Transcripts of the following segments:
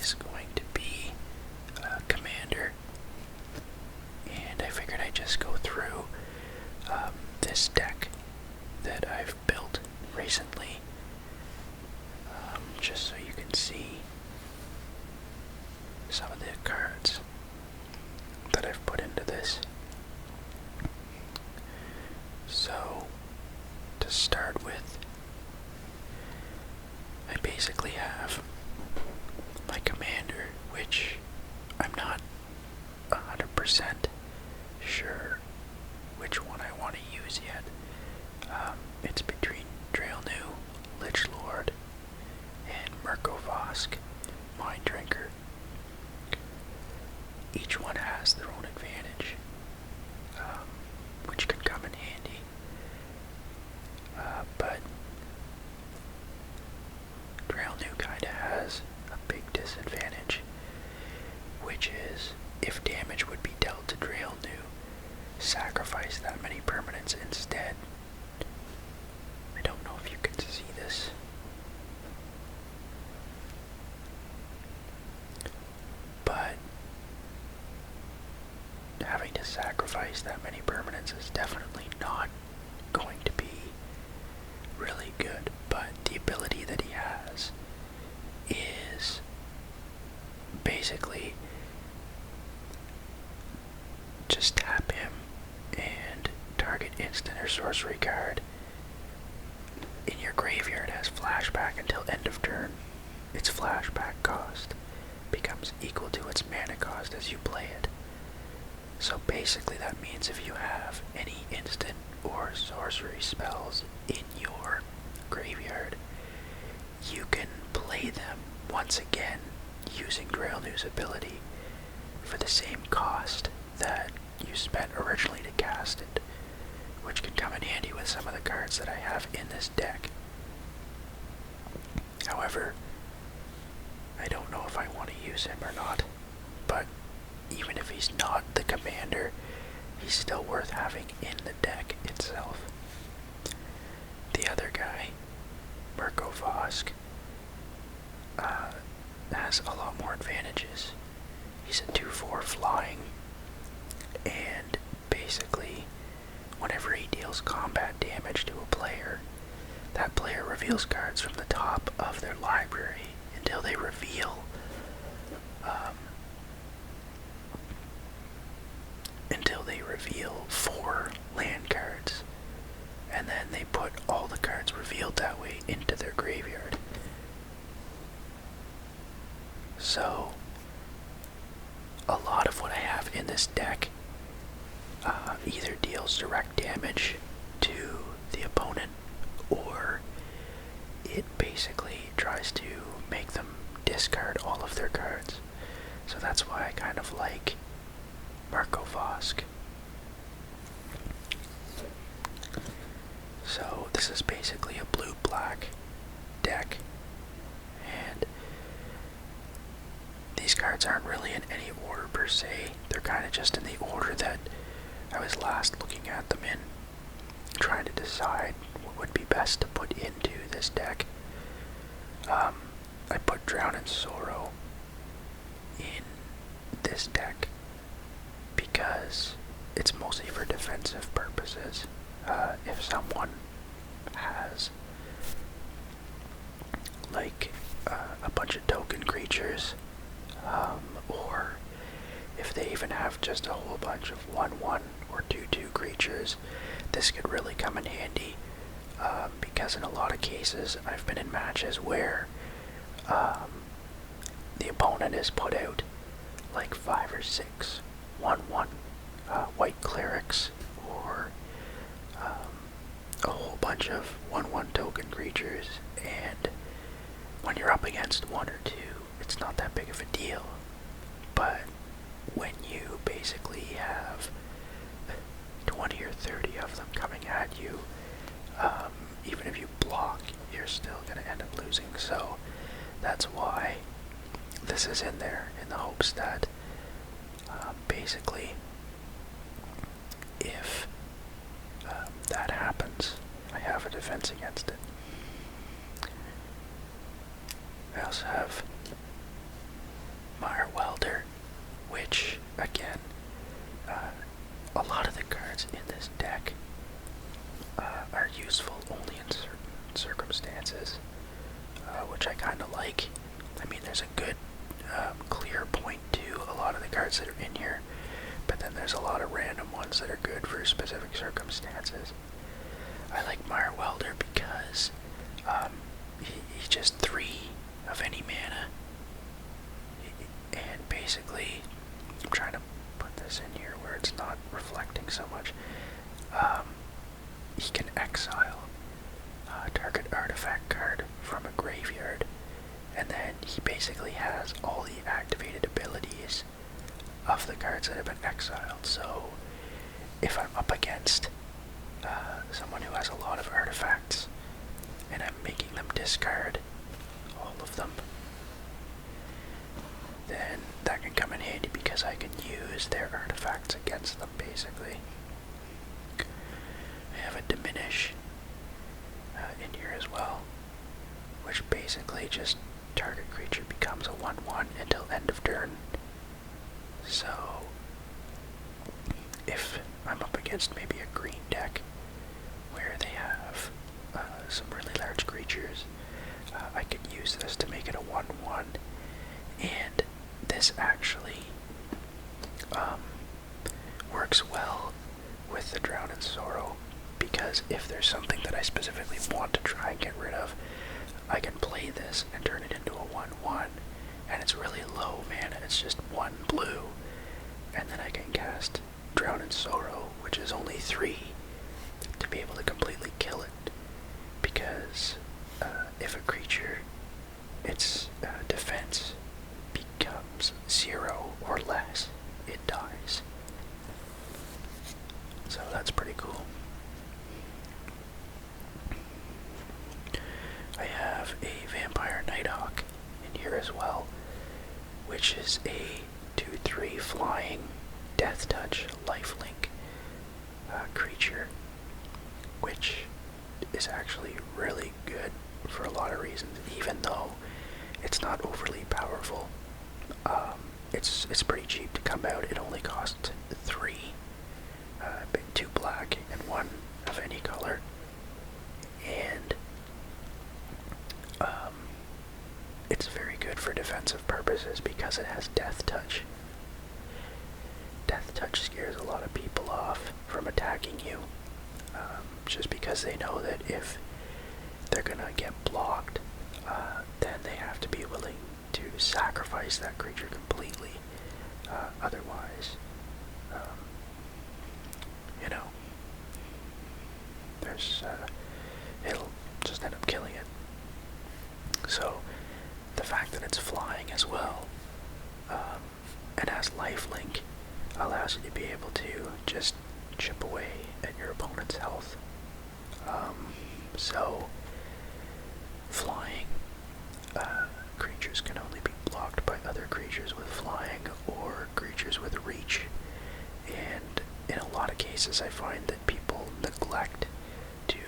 is going to be Commander, and I figured I'd just go through this deck that I've built recently, just so you can see some of the cards that I've put into this. So, to start with, I basically have my Commander, which I'm not 100% sure which one I want to use yet. It's between Drailnu, Lichlord, and Murkovosk, Mind Drinker. Each one has their own advantage, which can come in handy. But Drailnu kinda has a big disadvantage, which is if damage would be dealt to Drailnu, sacrifice that many permanents instead. I don't know if you can see this. But having to sacrifice that many permanents is definitely not going to be really good, but the ability that he has is basically just tap him and target instant or sorcery card in your graveyard has flashback until end of turn. Its flashback cost becomes equal to its mana cost as you play it. So basically that means if you have any instant or sorcery spells in your graveyard, you can play them once again using Drailnu's ability for the same cost that you spent originally to cast it, which can come in handy with some of the cards that I have in this deck. However, I don't know if I want to use him or not, but even if he's not the Commander, he's still worth having in the deck itself. The other guy, Murkovosk, has a lot more advantages. He's a 2/4 flying, and basically, whenever he deals combat damage to a player, that player reveals cards from the top of their library until they reveal until they reveal 4 land cards, and then they put all the cards revealed that way into their graveyard. So a lot of what I have in this deck either deals direct damage to the opponent, or it basically tries to make them discard all of their cards. So that's why I kind of like Murkovosk. So this is basically a blue-black deck, and these cards aren't really in any order per se. They're kind of just in the order that I was last looking at them in, trying to decide what would be best to put into this deck. I put Drown in Sorrow in this deck because it's mostly for defensive purposes. If someone has like a bunch of token creatures, or if they even have just a whole bunch of 1/1 or 2/2 creatures, this could really come in handy, because in a lot of cases I've been in matches where the opponent has put out like 5 or 6 1/1 white clerics, or a whole bunch of 1/1 token creatures, and when you're up against 1 or 2, it's not that big of a deal. But when you basically have 20 or 30 of them coming at you, even if you block, you're still going to end up losing. So that's why this is in there, in the hopes that basically if that happens, I have a defense against it. I also have useful only in certain circumstances, which I kind of like. I mean, there's a good clear point to a lot of the cards that are in here, but then there's a lot of random ones that are good for specific circumstances. I like Meyer Welder because he's just 3 of any mana, and basically, I'm trying to put this in here where it's not reflecting so much. He can exile a target artifact card from a graveyard, and then he basically has all the activated abilities of the cards that have been exiled. So if I'm up against someone who has a lot of artifacts and I'm making them discard all of them, then that can come in handy because I can use their artifacts against them, basically. I have a Diminish in here as well, which basically just target creature becomes a 1/1 until end of turn. So if I'm up against maybe a green deck where they have some really large creatures, I could use this to make it a 1/1, and this actually works well with the Drown in Sorrow, because if there's something that I specifically want to try and get rid of, I can play this and turn it into a 1/1, and it's really low mana, it's just 1 blue, and then I can cast Drown in Sorrow, which is only 3, to be able to completely kill it, because if a creature, its defense becomes 0 or less, it dies. So that's pretty cool. I have a Vampire Nighthawk in here as well, which is a 2/3 flying Death Touch lifelink creature, which is actually really good for a lot of reasons, even though it's not overly powerful. It's pretty cheap to come out. It only costs 3, 2 black and 1 of any color, and it's very good for defensive purposes because it has Death Touch. Death Touch scares a lot of people off from attacking you, just because they know that if they're gonna get blocked, then they have to be willing to sacrifice that creature completely. Otherwise, you know, it'll just end up killing it. So the fact that it's flying as well, and has lifelink, allows you to be able to just chip away at your opponent's health. So flying creatures can only be blocked by other creatures with flying or creatures with reach, and in a lot of cases I find that people neglect to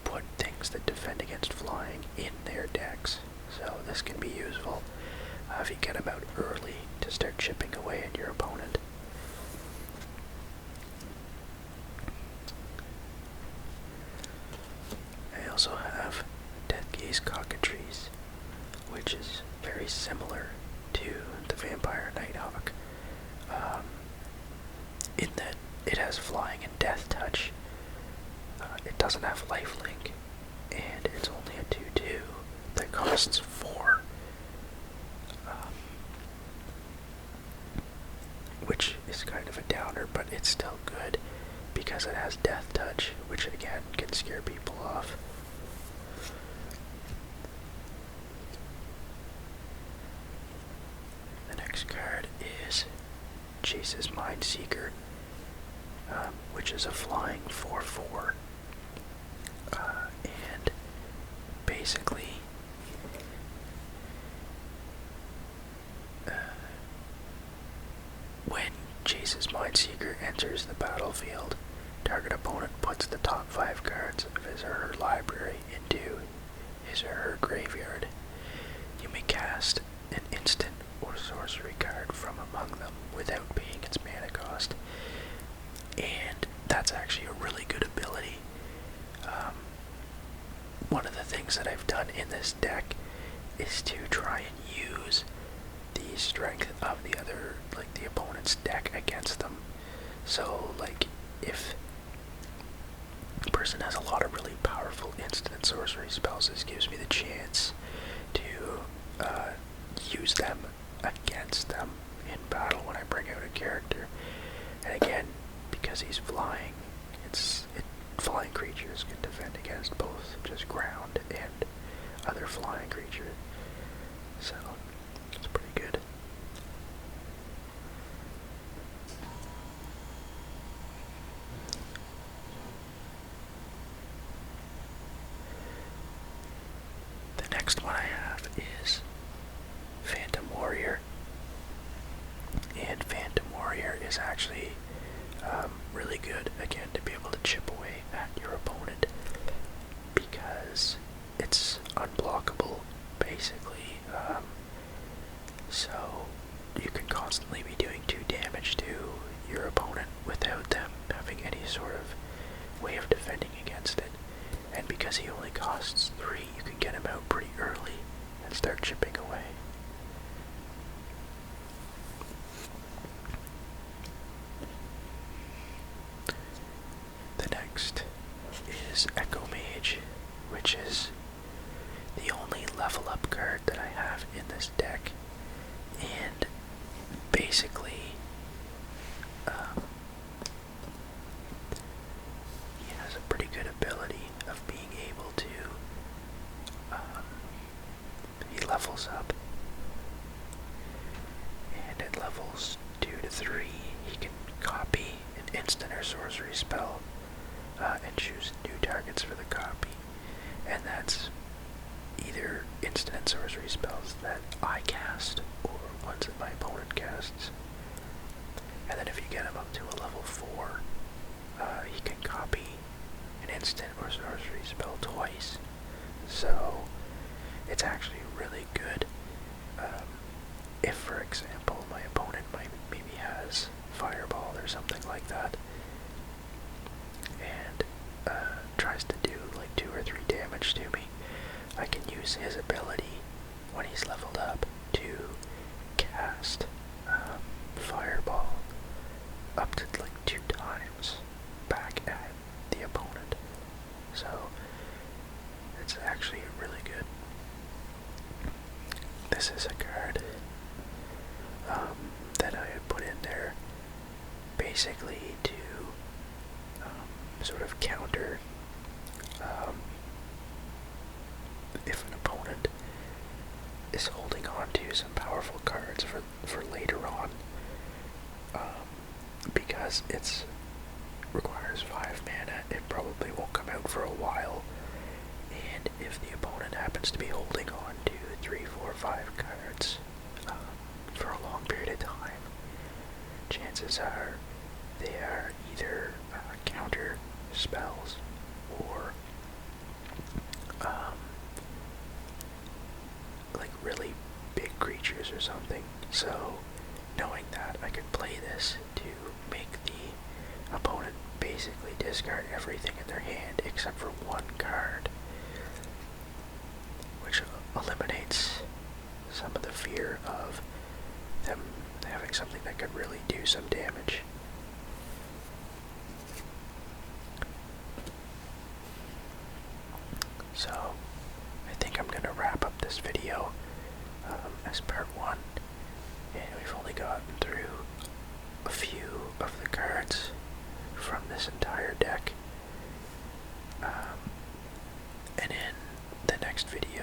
put things that defend against flying in their decks, so this can be useful if you get them out early to start chipping away at your opponent. I also have Deathgaze Cockatrice, which is very similar to the Vampire Nighthawk, in that it has flying and Death Touch. It doesn't have lifelink, and it's only a 2/2 that costs 4, which is kind of a downer, but it's still good because it has Death Touch, which again can scare people off. The next card is Chase's Mindseeker, which is a flying 4/4, and basically when Chase's Mindseeker enters the battlefield, target opponent puts the top 5 cards of his or her library into his or her graveyard. You may cast an instant or sorcery card from among them without paying its mana cost, and that's actually a really good ability. other, like the opponent's deck against them. So like if the person has a lot of really powerful instant sorcery spells, this gives me the chance to use them against them in battle when I bring out a character. And again, because he's flying, flying creatures can defend against both just ground and other flying creatures. So it's pretty good. The next one I have is Phantom Warrior. And Phantom Warrior is actually really good, again, to be able to chip away at your opponent because it's unblockable, basically. So you can constantly be doing 2 damage to your opponent without them having any sort of way of defending against it. And because he only costs 3, you can get him out pretty early and start chipping away. The next is Echo Mage, which is the only level up card that I have in this deck, and basically he has a pretty good ability of being able to he levels up, and at levels 2 to 3 he can copy an instant or sorcery spell and choose new targets for the copy, and that's either instant and sorcery spells that I cast or ones that my opponent casts. And then if you get him up to a level 4, he can copy an instant or sorcery spell twice. So it's actually really good. If, for example, my opponent maybe has Fireball or something like that, and tries to do like 2 or 3 damage to me, I can use his ability when he's leveled up to cast Fireball up to like 2 times back at the opponent. So it's actually really good. This is a card that I had put in there basically to sort of counter if an opponent is holding on to some powerful cards for later on, because it requires 5 mana, it probably won't come out for a while, and if the opponent happens to be holding on to 3, 4, 5 cards for a long period of time, chances are they are either counter spells or like really big creatures or something. So knowing that, I could play this to make the opponent basically discard everything in their hand except for 1 card, which eliminates some of the fear of them having something that could really do some damage. So I think I'm going to wrap up this video as part 1, and we've only gotten through a few of the cards from this entire deck, and in the next video